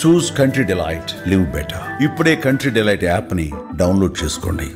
చూస్ country delight, live better. ఇప్పుడే country delight app ని download చేసుకోండి.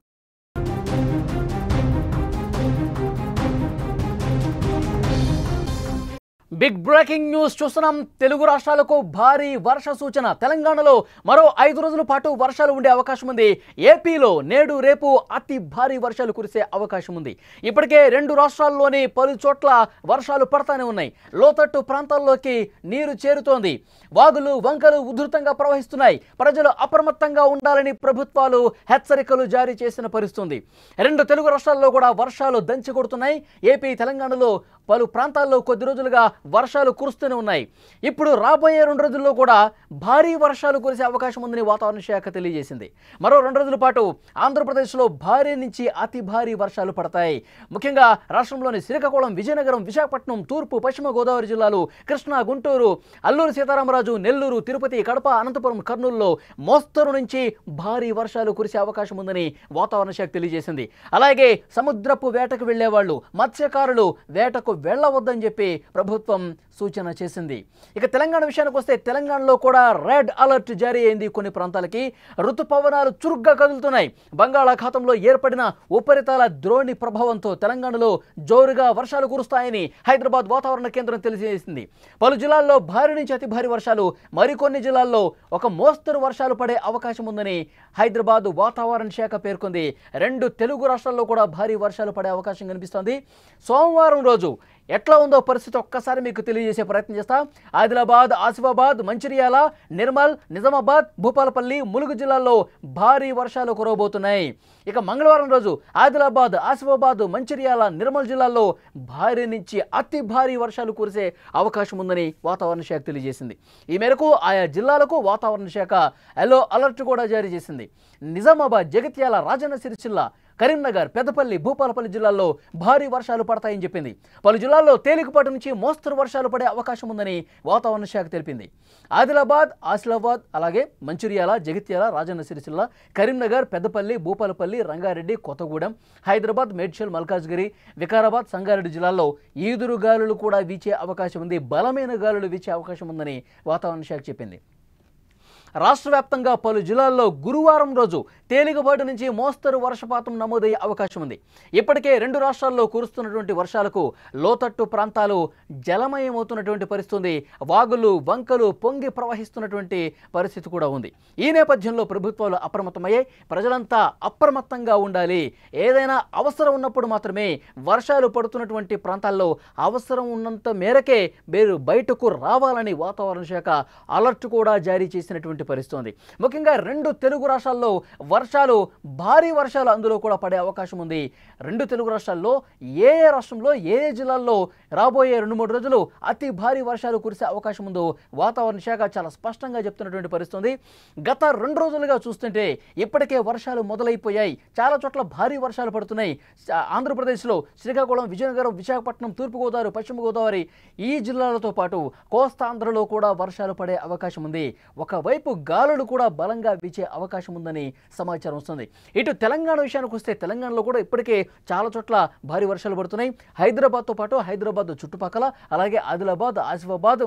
బిగ్ బ్రేకింగ్ న్యూస్ చూస్తున్నాం. తెలుగు రాష్ట్రాలకు భారీ వర్ష సూచన. తెలంగాణలో మరో 5 రోజుల పాటు వర్షాలు ఉండే అవకాశం ఉంది. ఏపీలో నేడు రేపు అతి భారీ వర్షాలు కురిసే అవకాశం ఉంది. ఇప్పటికే 2 రాష్ట్రాల్లోని పలు చోట్ల వర్షాలు పడతానే ఉన్నాయి. లోతట్టు ప్రాంతాల్లోకి నీరు చేరుతోంది. వాగులు వంకలు ఉధృతంగా ప్రవహిస్తున్నాయి. ప్రజలు అప్రమత్తంగా ఉండాలని ప్రభుత్వాలు హెచ్చరికలు జారీ చేసిన పరిస్థితుంది. 2 తెలుగు రాష్ట్రాల్లో కూడా వర్షాలు దంచి కొడుతున్నాయి. ఏపీ తెలంగాణలో పలు ప్రాంతాల్లో కొద్ది రోజులుగా వర్షాలు కురుస్తూనే ఉన్నాయి. ఇప్పుడు రాబోయే 2 రోజుల్లో కూడా భారీ వర్షాలు కురిసే అవకాశం ఉందని వాతావరణ శాఖ తెలియజేసింది. మరో 2 రోజుల పాటు ఆంధ్రప్రదేశ్లో భారీ నుంచి అతి భారీ వర్షాలు పడతాయి. ముఖ్యంగా రాష్ట్రంలోని శ్రీకాకుళం, విజయనగరం, విశాఖపట్నం, తూర్పు పశ్చిమ గోదావరి జిల్లాలు, కృష్ణా, గుంటూరు, అల్లూరు సీతారామరాజు, నెల్లూరు, తిరుపతి, కడప, అనంతపురం, కర్నూలులో మోస్తరు నుంచి భారీ వర్షాలు కురిసే అవకాశం ఉందని వాతావరణ శాఖ తెలియజేసింది. అలాగే సముద్రపు వేటకు వెళ్లేవాళ్ళు, మత్స్యకారులు వేటకు వెళ్ళవద్దని చెప్పి ప్రభుత్వం సూచన చేసింది. ఇక తెలంగాణ విషయానికి వస్తే తెలంగాణలో కూడా రెడ్ అలర్ట్ జారీ అయింది. కొన్ని ప్రాంతాలకి ఋతుపవనాలు చురుగ్గా కదులుతున్నాయి. బంగాళాఖాతంలో ఏర్పడిన ఉపరితల ద్రోణి ప్రభావంతో తెలంగాణలో జోరుగా వర్షాలు కురుస్తాయని హైదరాబాద్ వాతావరణ కేంద్రం తెలియజేసింది. పలు జిల్లాల్లో భారీ నుంచి అతి భారీ వర్షాలు, మరికొన్ని జిల్లాల్లో ఒక మోస్తరు వర్షాలు పడే అవకాశం ఉందని హైదరాబాద్ వాతావరణ శాఖ పేర్కొంది. 2 తెలుగు రాష్ట్రాల్లో కూడా భారీ వర్షాలు పడే అవకాశం కనిపిస్తోంది. సోమవారం రోజు ఎట్లా ఉందో పరిస్థితి ఒక్కసారి మీకు తెలియజేసే ప్రయత్నం చేస్తా. ఆదిలాబాద్, ఆసిఫాబాద్, మంచిర్యాల, నిర్మల్, నిజామాబాద్, భూపాలపల్లి, ములుగు జిల్లాల్లో భారీ వర్షాలు కురవబోతున్నాయి. ఇక మంగళవారం రోజు ఆదిలాబాద్, ఆసిఫాబాద్, మంచిర్యాల, నిర్మల్ జిల్లాల్లో భారీ నుంచి అతి భారీ వర్షాలు కురిసే అవకాశం ఉందని వాతావరణ శాఖ తెలియజేసింది. ఈ మేరకు ఆయా జిల్లాలకు వాతావరణ శాఖ ఎల్లో అలర్ట్ కూడా జారీ చేసింది. నిజామాబాద్, జగిత్యాల, రాజన్న సిరిసిల్ల, కరీంనగర్, పెద్దపల్లి, భూపాలపల్లి జిల్లాల్లో భారీ వర్షాలు పడతాయని చెప్పింది. పలు జిల్లాల్లో తేలికపాటి నుంచి మోస్తరు వర్షాలు పడే అవకాశం ఉందని వాతావరణ శాఖ తెలిపింది. ఆదిలాబాద్, ఆసిఫాబాద్, అలాగే మంచిర్యాల, జగిత్యాల, రాజన్న సిరిసిల్ల, కరీంనగర్, పెద్దపల్లి, భూపాలపల్లి, రంగారెడ్డి, కొత్తగూడెం, హైదరాబాద్, మేడ్చల్, మల్కాజ్గిరి, వికారాబాద్, సంగారెడ్డి జిల్లాల్లో ఈదురు గాలులు కూడా వీచే అవకాశం ఉంది. బలమైన గాలులు వీచే అవకాశం ఉందని వాతావరణ శాఖ చెప్పింది. రాష్ట్ర వ్యాప్తంగా పలు జిల్లాల్లో గురువారం రోజు తేలికపాటి నుంచి మోస్తరు వర్షపాతం నమోదయ్యే అవకాశం ఉంది. ఇప్పటికే 2 రాష్ట్రాల్లో కురుస్తున్నటువంటి వర్షాలకు లోతట్టు ప్రాంతాలు జలమయమవుతున్నటువంటి పరిస్థితి. వాగులు వంకలు పొంగి ప్రవహిస్తున్నటువంటి పరిస్థితి కూడా ఉంది. ఈ నేపథ్యంలో ప్రభుత్వాలు అప్రమత్తమయ్యాయి. ప్రజలంతా అప్రమత్తంగా ఉండాలి. ఏదైనా అవసరం ఉన్నప్పుడు మాత్రమే వర్షాలు పడుతున్నటువంటి ప్రాంతాల్లో అవసరం ఉన్నంత మేరకే మీరు బయటకు రావాలని వాతావరణ శాఖ అలర్ట్ కూడా జారీ చేసినటువంటి పరిస్థితి. ముఖ్యంగా 2 తెలుగు రాష్ట్రాల్లో వర్షాలు, భారీ వర్షాలు అందులో కూడా పడే అవకాశం ఉంది. 2 తెలుగు రాష్ట్రాల్లో ఏ రాష్ట్రంలో ఏ జిల్లాల్లో రాబోయే 2-3 రోజులు అతి భారీ వర్షాలు కురిసే అవకాశం ఉందో వాతావరణ శాఖ చాలా స్పష్టంగా చెప్తున్నటువంటి పరిస్థితి. గత 2 రోజులుగా చూస్తుంటే ఇప్పటికే వర్షాలు మొదలైపోయాయి. చాలా చోట్ల భారీ వర్షాలు పడుతున్నాయి. ఆంధ్రప్రదేశ్లో శ్రీకాకుళం, విజయనగరం, విశాఖపట్నం, తూర్పుగోదావరి, పశ్చిమ గోదావరి ఈ జిల్లాలతో పాటు కోస్తాంధ్రలో కూడా వర్షాలు పడే అవకాశం ఉంది. ఒకవైపు గాలులు కూడా బలంగా వీచే అవకాశం ఉందని సమాచారం వస్తుంది. ఇటు తెలంగాణ విషయానికి వస్తే తెలంగాణలో కూడా ఇప్పటికే చాలా చోట్ల భారీ వర్షాలు పడుతున్నాయి. హైదరాబాద్తో పాటు హైదరాబాద్ చుట్టుపక్కల, అలాగే ఆదిలాబాద్, ఆసిఫాబాద్,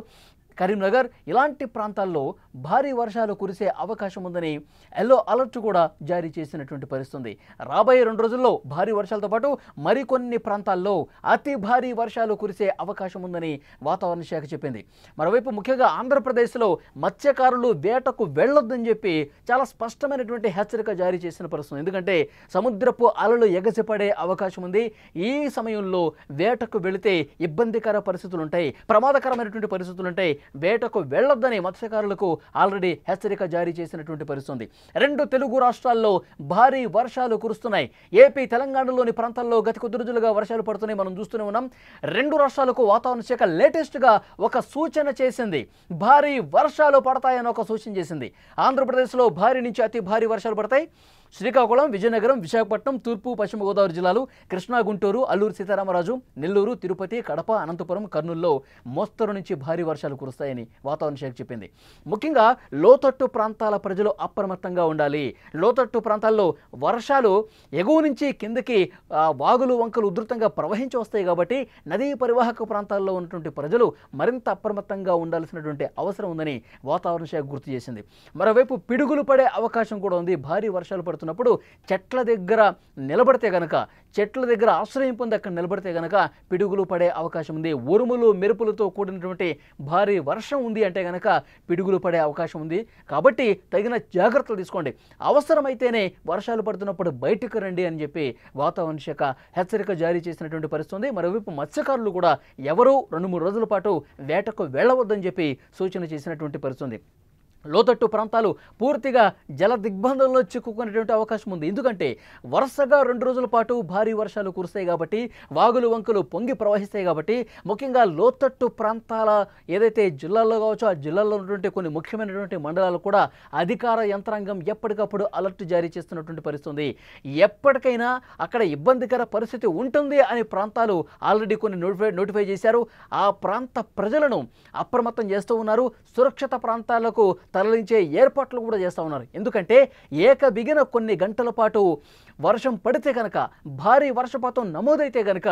కరీంనగర్ ఇలాంటి ప్రాంతాల్లో భారీ వర్షాలు కురిసే అవకాశం ఉందని ఎల్లో అలర్ట్ కూడా జారీ చేసినటువంటి పరిస్థితి. రాబోయే 2 రోజుల్లో భారీ వర్షాలతో పాటు మరికొన్ని ప్రాంతాల్లో అతి భారీ వర్షాలు కురిసే అవకాశం ఉందని వాతావరణ శాఖ చెప్పింది. మరోవైపు ముఖ్యంగా ఆంధ్రప్రదేశ్లో మత్స్యకారులు వేటకు వెళ్ళొద్దని చెప్పి చాలా స్పష్టమైనటువంటి హెచ్చరిక జారీ చేసిన పరిస్థితి. ఎందుకంటే సముద్రపు అలలు ఎగసిపడే అవకాశం ఉంది. ఈ సమయంలో వేటకు వెళితే ఇబ్బందికర పరిస్థితులు ఉంటాయి, ప్రమాదకరమైనటువంటి పరిస్థితులు ఉంటాయి. వేటకు వెళ్ళొద్దని మత్స్యకారులకు ఆల్రెడీ హెచ్చరిక జారీ చేసినటువంటి పరిస్థితి. 2 తెలుగు రాష్ట్రాల్లో భారీ వర్షాలు కురుస్తున్నాయి. ఏపీ తెలంగాణలోని ప్రాంతాల్లో గత కొద్ది రోజులుగా వర్షాలు పడుతున్నాయి, మనం చూస్తూనే ఉన్నాం. 2 రాష్ట్రాలకు వాతావరణ శాఖ లేటెస్ట్గా ఒక సూచన చేసింది. భారీ వర్షాలు పడతాయని ఒక సూచన చేసింది. ఆంధ్రప్రదేశ్లో భారీ నుంచి అతి భారీ వర్షాలు పడతాయి. శ్రీకాకుళం, విజయనగరం, విశాఖపట్నం, తూర్పు పశ్చిమ గోదావరి జిల్లాలు, కృష్ణా, గుంటూరు, అల్లూరు సీతారామరాజు, నెల్లూరు, తిరుపతి, కడప, అనంతపురం, కర్నూలులో మోస్తరు నుంచి భారీ వర్షాలు కురుస్తాయని వాతావరణ శాఖ చెప్పింది. ముఖ్యంగా లోతట్టు ప్రాంతాల ప్రజలు అప్రమత్తంగా ఉండాలి. లోతట్టు ప్రాంతాల్లో వర్షాలు ఎగువ నుంచి కిందకి వాగులు వంకలు ఉధృతంగా ప్రవహించి వస్తాయి కాబట్టి నదీ పరివాహక ప్రాంతాల్లో ఉన్నటువంటి ప్రజలు మరింత అప్రమత్తంగా ఉండాల్సినటువంటి అవసరం ఉందని వాతావరణ శాఖ గుర్తు చేసింది. మరోవైపు పిడుగులు పడే అవకాశం కూడా ఉంది. భారీ వర్షాలు పడుతున్నప్పుడు చెట్ల దగ్గర నిలబడితే గనక, చెట్ల దగ్గర ఆశ్రయం పొంది అక్కడ నిలబడితే గనక పిడుగులు పడే అవకాశం ఉంది. ఉరుములు మెరుపులతో కూడినటువంటి భారీ వర్షం ఉంది అంటే గనక పిడుగులు పడే అవకాశం ఉంది. కాబట్టి తగిన జాగ్రత్తలు తీసుకోండి. అవసరమైతేనే వర్షాలు పడుతున్నప్పుడు బయటకు రండి అని చెప్పి వాతావరణ శాఖ హెచ్చరిక జారీ చేసినటువంటి పరిస్థితి ఉంది. మరోవైపు మత్స్యకారులు కూడా ఎవరూ 2-3 రోజుల పాటు వేటకు వెళ్ళవద్దని చెప్పి సూచన చేసినటువంటి పరిస్థితి ఉంది. లోతట్టు ప్రాంతాలు పూర్తిగా జల దిగ్బంధంలో చిక్కుకునేటువంటి అవకాశం ఉంది. ఎందుకంటే వరుసగా 2 రోజుల పాటు భారీ వర్షాలు కురుస్తాయి కాబట్టి, వాగులు వంకలు పొంగి ప్రవహిస్తాయి కాబట్టి, ముఖ్యంగా లోతట్టు ప్రాంతాల ఏదైతే జిల్లాల్లో కావచ్చో ఆ జిల్లాల్లో ఉన్నటువంటి కొన్ని ముఖ్యమైనటువంటి మండలాలు కూడా అధికార యంత్రాంగం ఎప్పటికప్పుడు అలర్ట్ జారీ చేస్తున్నటువంటి పరిస్థితి ఉంది. ఎప్పటికైనా అక్కడ ఇబ్బందికర పరిస్థితి ఉంటుంది అనే ప్రాంతాలు ఆల్రెడీ కొన్ని నోటిఫై చేశారు. ఆ ప్రాంత ప్రజలను అప్రమత్తం చేస్తూ ఉన్నారు. సురక్షిత ప్రాంతాలకు తరలించే ఏర్పాట్లు కూడా చేస్తూ ఉన్నారు. ఎందుకంటే ఏకబిగిన కొన్ని గంటల పాటు వర్షం పడితే కనుక, భారీ వర్షపాతం నమోదైతే కనుక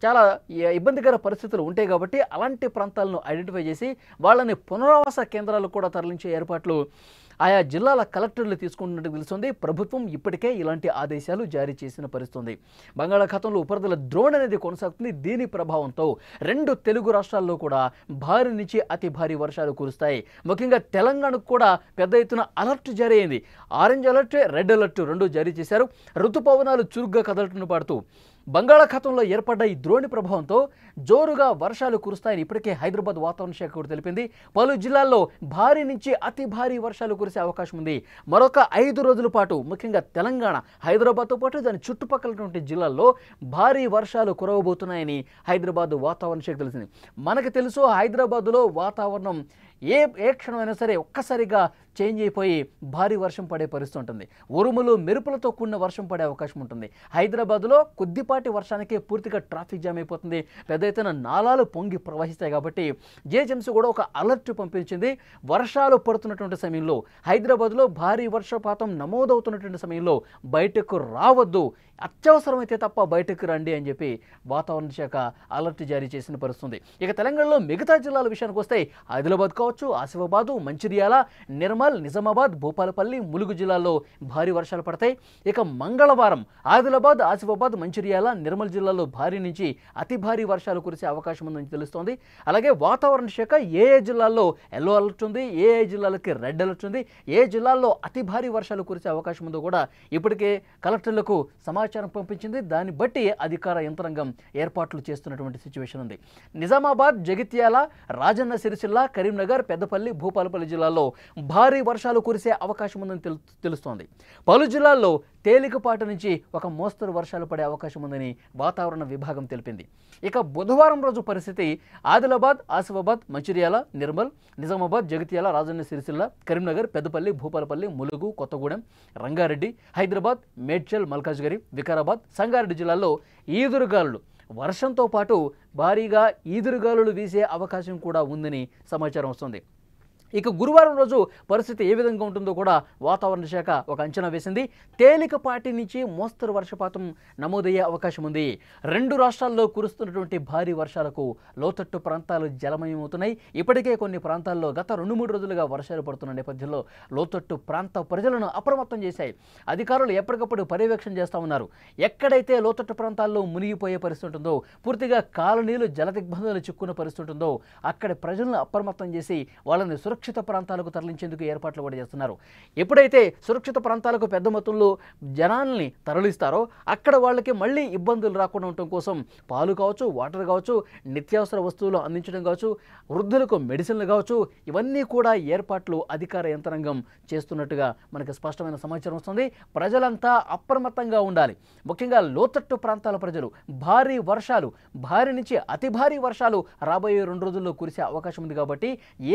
చాలా ఇబ్బందికర పరిస్థితులు ఉంటాయి కాబట్టి అలాంటి ప్రాంతాలను ఐడెంటిఫై చేసి వాళ్ళని పునరావాస కేంద్రాలకు కూడా తరలించే ఏర్పాట్లు ఆయా జిల్లాల కలెక్టర్లు తీసుకుంటున్నట్టు తెలుస్తుంది. ప్రభుత్వం ఇప్పటికే ఇలాంటి ఆదేశాలు జారీ చేసిన పరిస్థితుంది. బంగాళాఖాతంలో ఉపరితల ద్రోణి అనేది కొనసాగుతుంది. దీని ప్రభావంతో 2 తెలుగు రాష్ట్రాల్లో కూడా భారీ నుంచి అతి భారీ వర్షాలు కురుస్తాయి. ముఖ్యంగా తెలంగాణకు కూడా పెద్ద ఎత్తున అలర్ట్ జారీ అయింది. ఆరెంజ్ అలర్ట్, రెడ్ అలర్ట్ 2 జారీ చేశారు. ఋతుపవనాలు చురుగ్గా కదలటను పాడుతూ బంగాళాఖాతంలో ఏర్పడ్డ ఈ ద్రోణి ప్రభావంతో జోరుగా వర్షాలు కురుస్తాయని ఇప్పటికే హైదరాబాద్ వాతావరణ శాఖ కూడా తెలిపింది. పలు జిల్లాల్లో భారీ నుంచి అతి భారీ వర్షాలు కురిసే అవకాశం ఉంది. మరొక 5 రోజుల పాటు ముఖ్యంగా తెలంగాణ, హైదరాబాద్తో పాటు దాని చుట్టుపక్కల జిల్లాల్లో భారీ వర్షాలు కురవబోతున్నాయని హైదరాబాద్ వాతావరణ శాఖ తెలిసింది. మనకు తెలుసు హైదరాబాద్లో వాతావరణం ఏ క్షణమైనా సరే ఒక్కసారిగా చేంజ్ అయిపోయి భారీ వర్షం పడే పరిస్థితి ఉంటుంది. ఉరుములు మెరుపులతో కూడిన వర్షం పడే అవకాశం ఉంటుంది. హైదరాబాద్లో కొద్దిపాటి వర్షానికి పూర్తిగా ట్రాఫిక్ జామ్ అయిపోతుంది. పెద్ద ఎత్తున నాలాలు పొంగి ప్రవహిస్తాయి కాబట్టి జిహెచ్ఎంసీ కూడా ఒక అలర్ట్ పంపించింది. వర్షాలు పడుతున్నటువంటి సమయంలో, హైదరాబాద్లో భారీ వర్షపాతం నమోదవుతున్నటువంటి సమయంలో బయటకు రావద్దు, అత్యవసరమైతే తప్ప బయటకు రండి అని చెప్పి వాతావరణ శాఖ అలర్ట్ జారీ చేసిన పరిస్థితుంది. ఇక తెలంగాణలో మిగతా జిల్లాల విషయానికి వస్తే ఆదిలాబాద్ కావచ్చు, ఆసిఫాబాదు, మంచిర్యాల, నిర్మల్, నిజామాబాద్, భూపాలపల్లి, ములుగు జిల్లాల్లో భారీ వర్షాలు పడతాయి. ఇక మంగళవారం ఆదిలాబాద్, ఆసిఫాబాద్, మంచిర్యాల, నిర్మల్ జిల్లాల్లో భారీ నుంచి అతి భారీ వర్షాలు కురిసే అవకాశం ఉందని తెలుస్తోంది. అలాగే వాతావరణ శాఖ ఏ జిల్లాల్లో ఎల్లో అలర్ట్ ఉంది, ఏ జిల్లాలకి రెడ్ అలర్ట్ ఉంది, ఏ జిల్లాల్లో అతి భారీ వర్షాలు కురిసే అవకాశం ఉందో కూడా ఇప్పటికే కలెక్టర్లకు సమాచారం పంపించింది. దాన్ని బట్టి అధికార యంత్రాంగం ఏర్పాట్లు చేస్తున్నటువంటి సిచ్యువేషన్ ఉంది. నిజామాబాద్, జగిత్యాల, రాజన్న సిరిసిల్ల, కరీంనగర్, పెద్దపల్లి, భూపాలపల్లి జిల్లాల్లో భారీ వర్షాలు కురిసే అవకాశం ఉందని తెలుస్తోంది. పలు జిల్లాల్లో తేలికపాటి నుంచి ఒక మోస్తరు వర్షాలు పడే అవకాశం ఉందని వాతావరణ విభాగం తెలిపింది. ఇక బుధవారం రోజు పరిస్థితి ఆదిలాబాద్, ఆసిఫాబాద్, మంచిర్యాల, నిర్మల్, నిజామాబాద్, జగిత్యాల, రాజన్న సిరిసిల్ల, కరీంనగర్, పెద్దపల్లి, భూపాలపల్లి, ములుగు, కొత్తగూడెం, రంగారెడ్డి, హైదరాబాద్, మేడ్చల్, మల్కాజ్గిరి, వికారాబాద్, సంగారెడ్డి జిల్లాల్లో ఈదురుగాలులు వర్షంతో పాటు భారీగా ఈదురుగాలులు వీసే అవకాశం కూడా ఉందని సమాచారం వస్తుంది. ఇక గురువారం రోజు పరిస్థితి ఏ విధంగా ఉంటుందో కూడా వాతావరణ శాఖ ఒక అంచనా వేసింది. తేలికపాటి నుంచి మోస్తరు వర్షపాతం నమోదయ్యే అవకాశం ఉంది. 2 రాష్ట్రాల్లో కురుస్తున్నటువంటి భారీ వర్షాలకు లోతట్టు ప్రాంతాలు జలమయమవుతున్నాయి. ఇప్పటికే కొన్ని ప్రాంతాల్లో గత 2-3 రోజులుగా వర్షాలు పడుతున్న నేపథ్యంలో లోతట్టు ప్రాంత ప్రజలను అప్రమత్తం చేశాయి. అధికారులు ఎప్పటికప్పుడు పర్యవేక్షణ చేస్తూ ఉన్నారు. ఎక్కడైతే లోతట్టు ప్రాంతాల్లో మునిగిపోయే పరిస్థితి ఉంటుందో, పూర్తిగా కాలనీలు జలదిగ్బంధాలు చిక్కున్న పరిస్థితి ఉంటుందో అక్కడ ప్రజలను అప్రమత్తం చేసి వాళ్ళని సురక్షిత ప్రాంతాలకు తరలించేందుకు ఏర్పాట్లు కూడా చేస్తున్నారు. ఎప్పుడైతే సురక్షిత ప్రాంతాలకు పెద్ద మొత్తంలో జనాల్ని తరలిస్తారో అక్కడ వాళ్ళకి మళ్ళీ ఇబ్బందులు రాకుండా ఉండటం కోసం పాలు కావచ్చు, వాటర్ కావచ్చు, నిత్యావసర వస్తువులు అందించడం కావచ్చు, వృద్ధులకు మెడిసిన్లు కావచ్చు, ఇవన్నీ కూడా ఏర్పాట్లు అధికార యంత్రాంగం చేస్తున్నట్టుగా మనకు స్పష్టమైన సమాచారం వస్తుంది. ప్రజలంతా అప్రమత్తంగా ఉండాలి. ముఖ్యంగా లోతట్టు ప్రాంతాల ప్రజలు భారీ వర్షాలు, భారీ నుంచి అతి భారీ వర్షాలు రాబోయే 2 రోజుల్లో కురిసే అవకాశం ఉంది కాబట్టి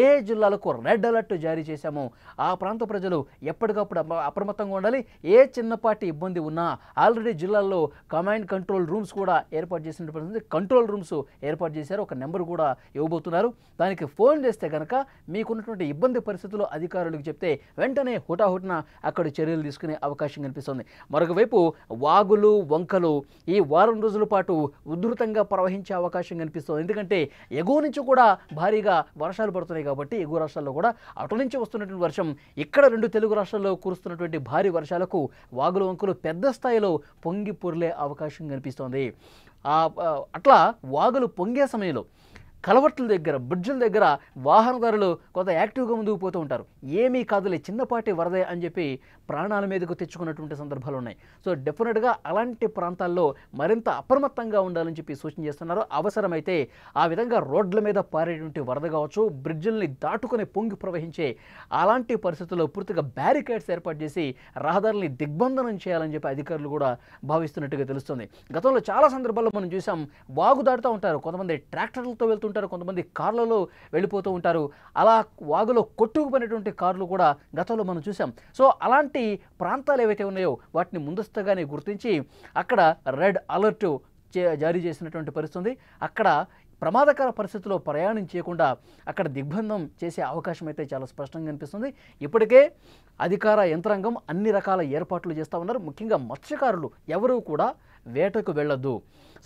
ఏ జిల్లాలకు రెడ్ అలర్ట్ జారీ చేశాము. ఆ ప్రాంత ప్రజలు ఎప్పటికప్పుడు అప్రమత్తంగా ఉండాలి. ఏ చిన్నపాటి ఇబ్బంది ఉన్నా ఆల్రెడీ జిల్లాల్లో కమాండ్ కంట్రోల్ రూమ్స్ కూడా ఏర్పాటు చేసినటువంటి కంట్రోల్ రూమ్స్ ఏర్పాటు చేశారు. ఒక నెంబర్ కూడా ఇవ్వబోతున్నారు. దానికి ఫోన్ చేస్తే కనుక మీకున్నటువంటి ఇబ్బంది పరిస్థితులు అధికారులకు చెప్తే వెంటనే హుటాహుటిన అక్కడ చర్యలు తీసుకునే అవకాశం కనిపిస్తుంది. మరొక వైపు వాగులు వంకలు ఈ వారం రోజుల పాటు ఉధృతంగా ప్రవహించే అవకాశం కనిపిస్తుంది. ఎందుకంటే ఎగువ నుంచి కూడా భారీగా వర్షాలు పడుతున్నాయి కాబట్టి ఎగువ రాష్ట్రాల్లో కూడా అటు నుంచి వస్తున్నటువంటి వర్షం ఇక్కడ 2 తెలుగు రాష్ట్రాల్లో కురుస్తున్నటువంటి భారీ వర్షాలకు వాగులు వంకలు పెద్ద స్థాయిలో పొంగి పొర్లే అవకాశం కనిపిస్తోంది. అట్లా వాగులు పొంగే సమయంలో కలవట్ల దగ్గర బ్రిడ్జిల దగ్గర వాహనదారులు కొంత యాక్టివ్గా ముందుకు పోతూ ఉంటారు. ఏమీ కాదులే చిన్నపాటి వరదే అని చెప్పి ప్రాణాల మీదకు తెచ్చుకున్నటువంటి సందర్భాలు ఉన్నాయి. సో డెఫినెట్గా అలాంటి ప్రాంతాల్లో మరింత అప్రమత్తంగా ఉండాలని చెప్పి సూచన చేస్తున్నారు. అవసరమైతే ఆ విధంగా రోడ్ల మీద పారేటువంటి వరద కావచ్చు, బ్రిడ్జిల్ని దాటుకుని పొంగి ప్రవహించే అలాంటి పరిస్థితుల్లో పూర్తిగా బ్యారికేడ్స్ ఏర్పాటు చేసి రహదారుల్ని దిగ్బంధనం చేయాలని చెప్పి అధికారులు కూడా భావిస్తున్నట్టుగా తెలుస్తుంది. గతంలో చాలా సందర్భాల్లో మనం చూసాం, వాగు దాటుతూ ఉంటారు, కొంతమంది ట్రాక్టర్లతో వెళ్తుంటారు, కొంతమంది కార్లలో వెళ్ళిపోతూ ఉంటారు. అలా వాగులో కొట్టుకుపోయినటువంటి కార్లు కూడా గతంలో మనం చూసాం. సో అలాంటి ప్రాంతాలు ఏవైతే ఉన్నాయో వాటిని ముందస్తుగానే గుర్తించి అక్కడ రెడ్ అలర్ట్ జారీ చేసినటువంటి పరిస్థితి. అక్కడ ప్రమాదకర పరిస్థితుల్లో ప్రయాణం చేయకుండా అక్కడ దిగ్బంధం చేసే అవకాశం అయితే చాలా స్పష్టంగా కనిపిస్తుంది. ఇప్పటికే అధికార యంత్రాంగం అన్ని రకాల ఏర్పాట్లు చేస్తూ ఉన్నారు. ముఖ్యంగా మత్స్యకారులు ఎవరూ కూడా వేటకు వెళ్ళొద్దు,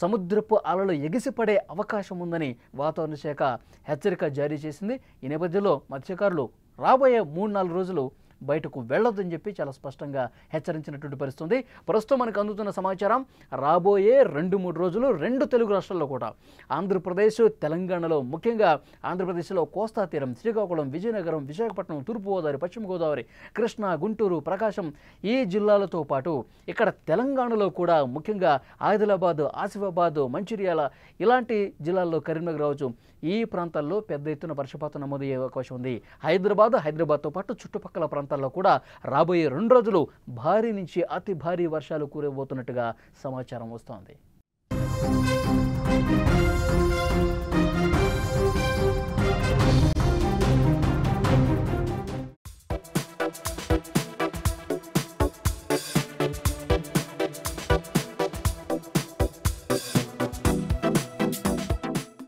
సముద్రపు అలలు ఎగిసిపడే అవకాశం ఉందని వాతావరణ శాఖ హెచ్చరిక జారీ చేసింది. ఈ నేపథ్యంలో మత్స్యకారులు రాబోయే 3-4 రోజులు బయటకు వెళ్ళొద్దని చెప్పి చాలా స్పష్టంగా హెచ్చరించినటువంటి పరిస్థితుంది. ప్రస్తుతం మనకు అందుతున్న సమాచారం రాబోయే 2-3 రోజులు 2 తెలుగు రాష్ట్రాల్లో కూడా ఆంధ్రప్రదేశ్, తెలంగాణలో ముఖ్యంగా ఆంధ్రప్రదేశ్లో కోస్తా తీరం, శ్రీకాకుళం, విజయనగరం, విశాఖపట్నం, తూర్పుగోదావరి, పశ్చిమ గోదావరి, కృష్ణా, గుంటూరు, ప్రకాశం ఈ జిల్లాలతో పాటు ఇక్కడ తెలంగాణలో కూడా ముఖ్యంగా ఆదిలాబాద్, ఆసిఫాబాద్, మంచిర్యాల ఇలాంటి జిల్లాల్లో కరీంనగర్ రావచ్చు ఈ ప్రాంతాల్లో పెద్ద ఎత్తున వర్షపాతం నమోదయ్యే అవకాశం ఉంది. హైదరాబాద్తో పాటు చుట్టుపక్కల ప్రాంతాల్లో కూడా రాబోయే 2 రోజులు భారీ నుంచి అతి భారీ వర్షాలు కురవబోతున్నట్టుగా సమాచారం వస్తోంది.